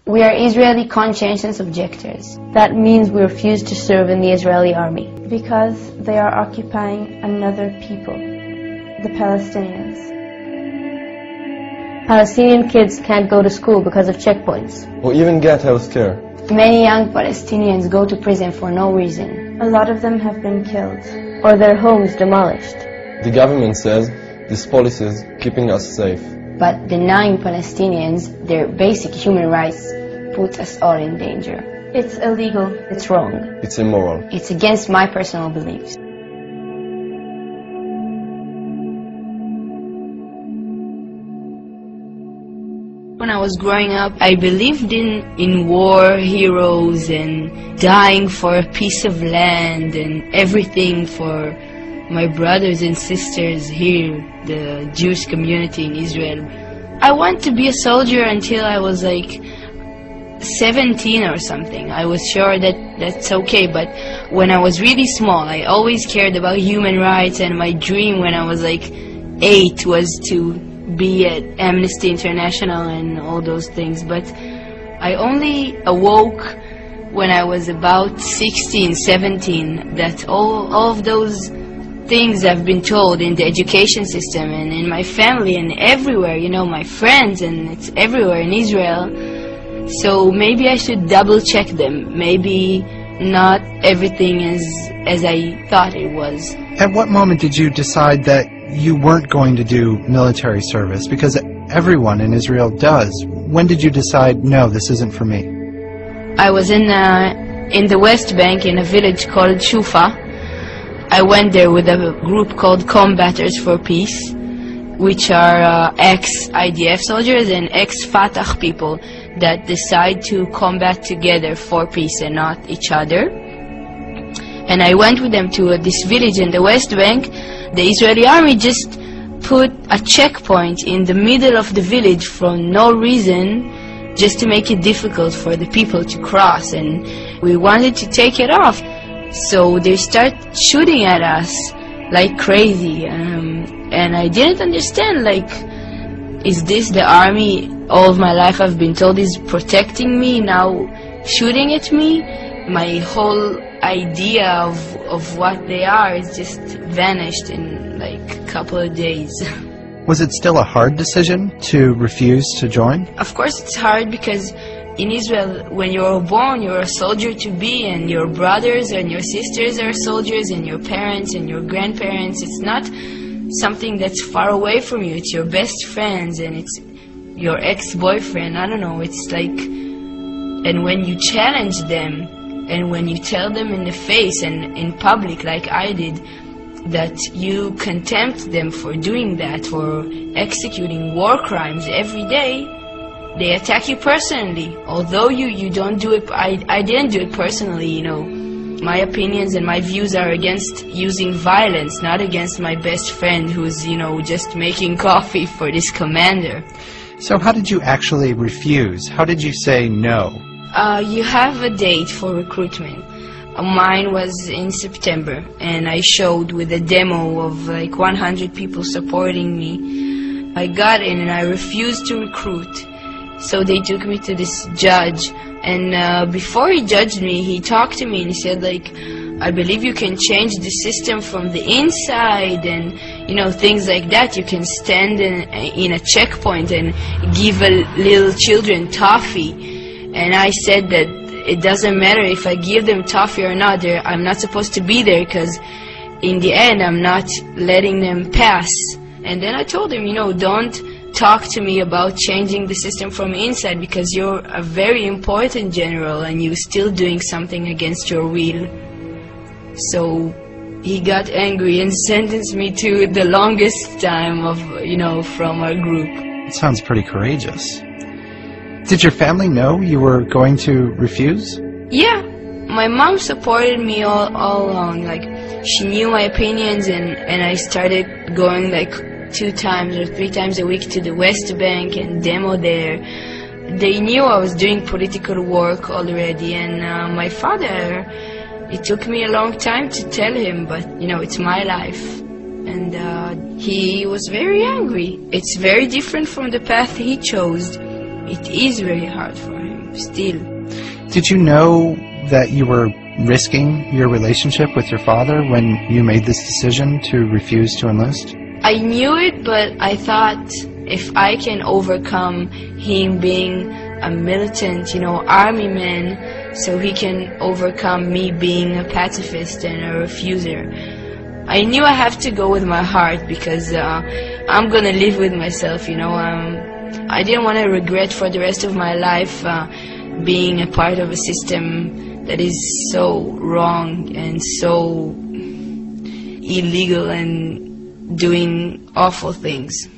We are Israeli conscience objectors. That means we refuse to serve in the Israeli army. Because they are occupying another people, the Palestinians. Palestinian kids can't go to school because of checkpoints. Or even get health care. Many young Palestinians go to prison for no reason. A lot of them have been killed. Or their homes demolished. The government says this policy is keeping us safe. But denying Palestinians their basic human rights puts us all in danger. It's illegal. It's wrong. It's immoral. It's against my personal beliefs. When I was growing up, I believed in war heroes and dying for a piece of land and everything for my brothers and sisters here, the Jewish community in Israel. I wanted to be a soldier until I was like 17 or something. I was sure that that's okay, but when I was really small, I always cared about human rights, and my dream when I was like 8 was to be at Amnesty International and all those things. But I only awoke when I was about 16, 17, that all of those things I've been told in the education system and in my family and everywhere, you know, my friends, and it's everywhere in Israel. So maybe I should double check them. Maybe not everything is as I thought it was. At what moment did you decide that you weren't going to do military service? Because everyone in Israel does. When did you decide, no, this isn't for me? I was in the West Bank in a village called Shufa. I went there with a group called Combatants for Peace, which are ex-IDF soldiers and ex-Fatah people that decide to combat together for peace and not each other. And I went with them to this village in the West Bank. The Israeli army just put a checkpoint in the middle of the village for no reason, just to make it difficult for the people to cross, and we wanted to take it off. So they start shooting at us like crazy, and I didn't understand, like, is this the army all of my life I've been told is protecting me, now shooting at me? My whole idea of what they are is just vanished in like a couple of days. Was it still a hard decision to refuse to join? Of course it's hard, because in Israel, when you're born, you're a soldier to be, and your brothers and your sisters are soldiers, and your parents and your grandparents. It's not something that's far away from you. It's your best friends, and it's your ex-boyfriend. I don't know, it's like, and when you challenge them, and when you tell them in the face and in public, like I did, that you contempt them for doing that, for executing war crimes every day, they attack you personally. Although you don't do it, I didn't do it personally, you know. My opinions and my views are against using violence, not against my best friend who's, you know, just making coffee for this commander. So how did you actually refuse? How did you say no? You have a date for recruitment. Mine was in September, and I showed with a demo of like 100 people supporting me. I got in and I refused to recruit. So they took me to this judge, and before he judged me, he talked to me and he said, like, I believe you can change the system from the inside, and you know, things like that. You can stand in a checkpoint and give little children toffee. And I said that it doesn't matter if I give them toffee or not. I'm not supposed to be there, because in the end I'm not letting them pass. And then I told him, you know, don't talk to me about changing the system from inside, because you're a very important general and you're still doing something against your will. So he got angry and sentenced me to the longest time of, you know, from our group. It sounds pretty courageous. Did your family know you were going to refuse? Yeah, my mom supported me all along. Like, she knew my opinions, and I started going like 2 times or 3 times a week to the West Bank and demo there. They knew I was doing political work already, and my father, it took me a long time to tell him, but you know, it's my life. And he was very angry. It's very different from the path he chose. it is very hard for him still. Did you know that you were risking your relationship with your father when you made this decision to refuse to enlist? I knew it, but I thought if I can overcome him being a militant, army man, so he can overcome me being a pacifist and a refuser. I knew I have to go with my heart because I'm gonna live with myself, I didn't want to regret for the rest of my life being a part of a system that is so wrong and so illegal and doing awful things.